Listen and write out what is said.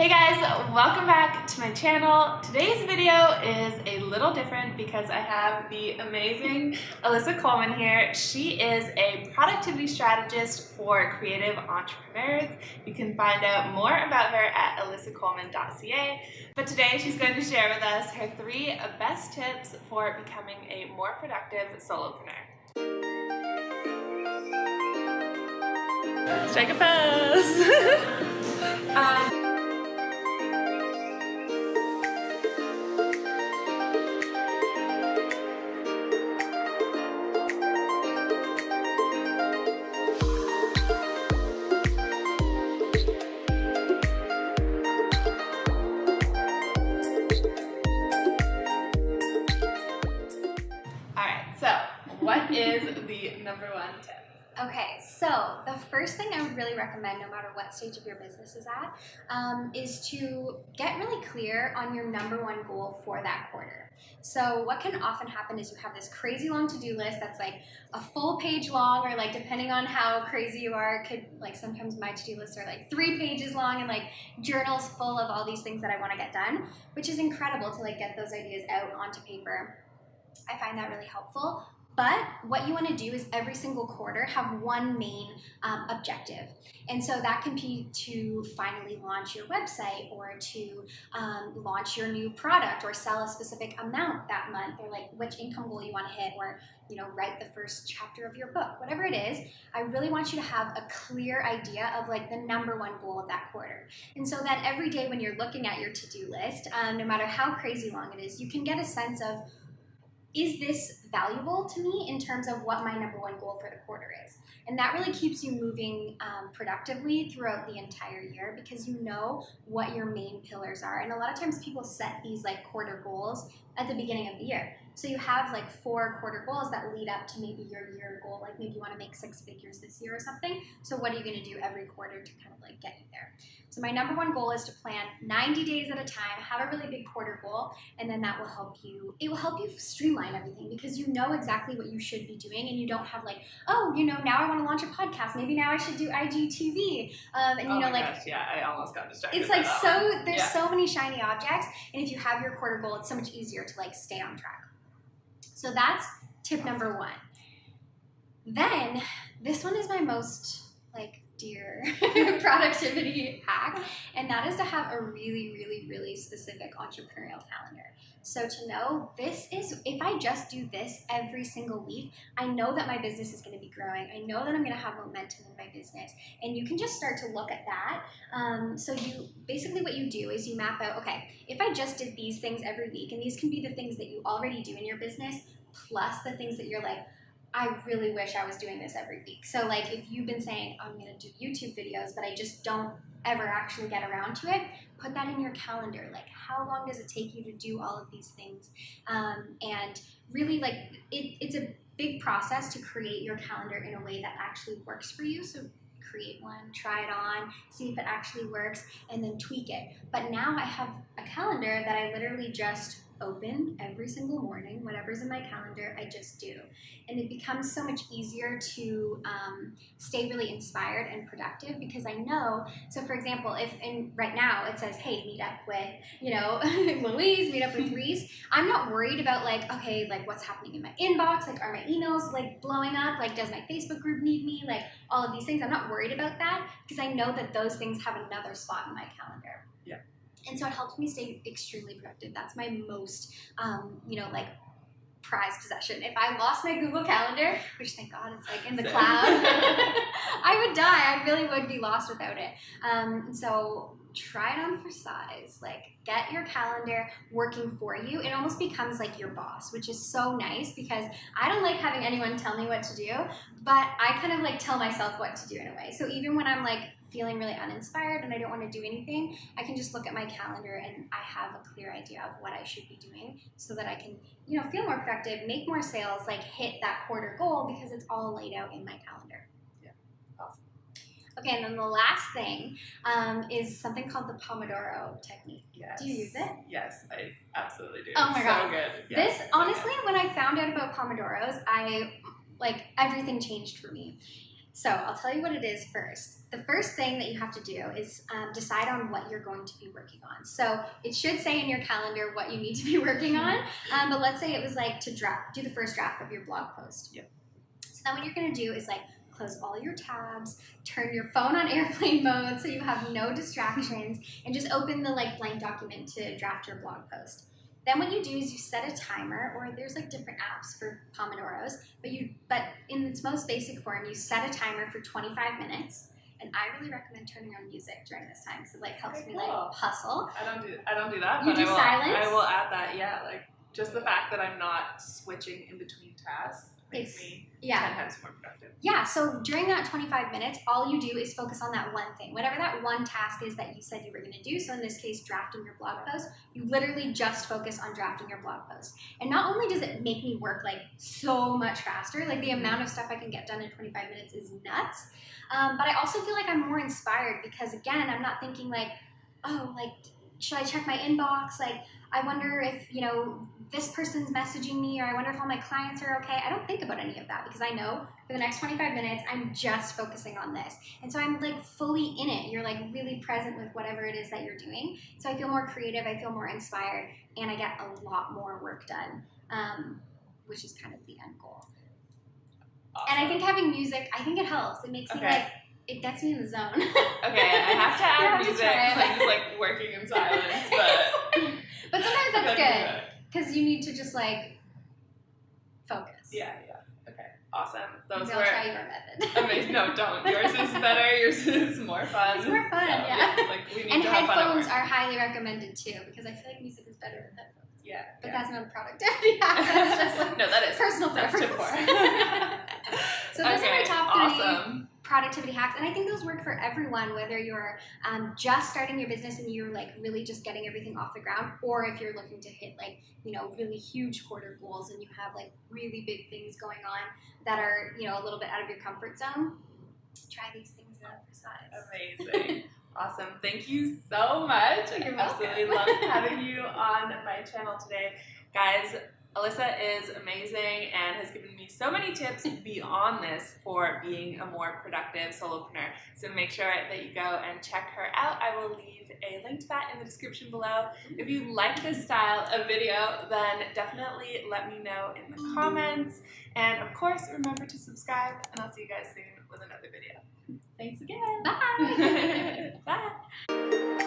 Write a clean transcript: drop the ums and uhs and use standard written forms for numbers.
Hey guys, welcome back to my channel. Today's video is a little different because I have the amazing Alyssa Coleman here. She is a productivity strategist for creative entrepreneurs. You can find out more about her at alyssacoleman.ca. But today she's going to share with us her 3 best tips for becoming a more productive solopreneur. Let's take a pose. What is the number 1 tip? Okay, so the first thing I would really recommend, no matter what stage of your business is at, is to get really clear on your number 1 goal for that quarter. So what can often happen is you have this crazy long to-do list that's like a full page long, or like depending on how crazy you are, it could, like, sometimes my to-do lists are like 3 pages long and like journals full of all these things that I want to get done, which is incredible to like get those ideas out onto paper. I find that really helpful. But what you want to do is every single quarter have one main objective. And so that can be to finally launch your website, or to launch your new product, or sell a specific amount that month, or like which income goal you want to hit, or write the first chapter of your book. Whatever it is, I really want you to have a clear idea of like the number 1 goal of that quarter. And so that every day when you're looking at your to-do list, no matter how crazy long it is, you can get a sense of, is this valuable to me in terms of what my number 1 goal for the quarter is? And that really keeps you moving productively throughout the entire year, because you know what your main pillars are. And a lot of times people set these like quarter goals at the beginning of the year. So you have like 4 quarter goals that lead up to maybe your year goal, like maybe you want to make 6 figures this year or something. So what are you going to do every quarter to kind of like get you there? So my number 1 goal is to plan 90 days at a time, have a really big quarter goal, and then that will help you, it will help you streamline everything, because you know exactly what you should be doing, and you don't have like, oh, now I want to launch a podcast, maybe now I should do IGTV, and oh my gosh, yeah, I almost got distracted. It's like there's so many shiny objects, and if you have your quarter goal, it's so much easier to like stay on track. So that's tip number 1. Then this one is my most like dear productivity hack, and that is to have a really, really, really specific entrepreneurial calendar. So to know, this is, if I just do this every single week, I know that my business is going to be growing. I know that I'm going to have momentum in my business, and you can just start to look at that. So you basically, what you do is you map out, okay, if I just did these things every week, and these can be the things that you already do in your business, plus the things that you're like, I really wish I was doing this every week. So like if you've been saying, I'm going to do YouTube videos, but I just don't ever actually get around to it, put that in your calendar. Like, how long does it take you to do all of these things? And really, like, it's a big process to create your calendar in a way that actually works for you. So create one, try it on, see if it actually works, and then tweak it. But now I have a calendar that I literally just open every single morning. Whatever's in my calendar, I just do. And it becomes so much easier to stay really inspired and productive, because I know, so for example, if right now it says, hey, meet up with, Louise, meet up with Reese, I'm not worried about like, okay, like what's happening in my inbox, like are my emails like blowing up, like does my Facebook group need me, like all of these things. I'm not worried about that, because I know that those things have another spot in my calendar. Yeah. And so it helps me stay extremely productive. That's my most, like prized possession. If I lost my Google Calendar, which thank God it's like in the cloud, I would die. I really would be lost without it. So try it on for size. Like, get your calendar working for you. It almost becomes like your boss, which is so nice, because I don't like having anyone tell me what to do, but I kind of like tell myself what to do in a way. So even when I'm like feeling really uninspired and I don't want to do anything, I can just look at my calendar and I have a clear idea of what I should be doing, so that I can, feel more productive, make more sales, like hit that quarter goal, because it's all laid out in my calendar. Yeah, awesome. Okay, and then the last thing is something called the Pomodoro technique. Yes. Do you use it? Yes, I absolutely do. Oh my God. So good. Yes, This, honestly, when I found out about Pomodoros, everything changed for me. So I'll tell you what it is first. The first thing that you have to do is decide on what you're going to be working on. So it should say in your calendar what you need to be working on, but let's say it was like to do the first draft of your blog post. Yep. So then what you're going to do is like close all your tabs, turn your phone on airplane mode so you have no distractions, and just open the like blank document to draft your blog post. Then what you do is you set a timer, or there's like different apps for Pomodoros, but in its most basic form, you set a timer for 25 minutes. And I really recommend turning on music during this time because it like helps me like hustle. I don't do that. You but do silence? I will add that. Yeah, like just the fact that I'm not switching in between tasks makes me 10 times more productive. Yeah, so during that 25 minutes, all you do is focus on that one thing. Whatever that one task is that you said you were going to do, so in this case, drafting your blog post, you literally just focus on drafting your blog post. And not only does it make me work like so much faster, like the amount of stuff I can get done in 25 minutes is nuts, but I also feel like I'm more inspired because, again, I'm not thinking like, oh, like, should I check my inbox? Like, I wonder if, you know, this person's messaging me, or I wonder if all my clients are okay. I don't think about any of that because I know for the next 25 minutes, I'm just focusing on this. And so I'm like fully in it. You're like really present with whatever it is that you're doing. So I feel more creative, I feel more inspired, and I get a lot more work done, which is kind of the end goal. Awesome. And I think having music, I think it helps. It makes me like, it gets me in the zone. Okay, I have to add music because I'm just like working in silence, but sometimes that's good because you need to just like focus. Yeah. Okay, awesome. Those Maybe I'll try your method. Amazing. No, don't. Yours is better. Yours is more fun. It's more fun, So, yeah. Like we need And to have fun at headphones work. are highly recommended too because I feel like music is better with headphones. Yeah. But that's not a productivity hack. That's just like no, that is personal that's preference. So those are my top 3 productivity hacks, and I think those work for everyone, whether you're just starting your business and you're like really just getting everything off the ground, or if you're looking to hit like, you know, really huge quarter goals and you have like really big things going on that are, you know, a little bit out of your comfort zone. Try these things out for size. Amazing. Awesome. Thank you so much. I absolutely loved having you on my channel today. Guys, Alyssa is amazing and has given me so many tips beyond this for being a more productive solopreneur. So make sure that you go and check her out. I will leave a link to that in the description below. If you like this style of video, then definitely let me know in the comments. And of course, remember to subscribe, and I'll see you guys soon with another video. Thanks again. Bye. Bye.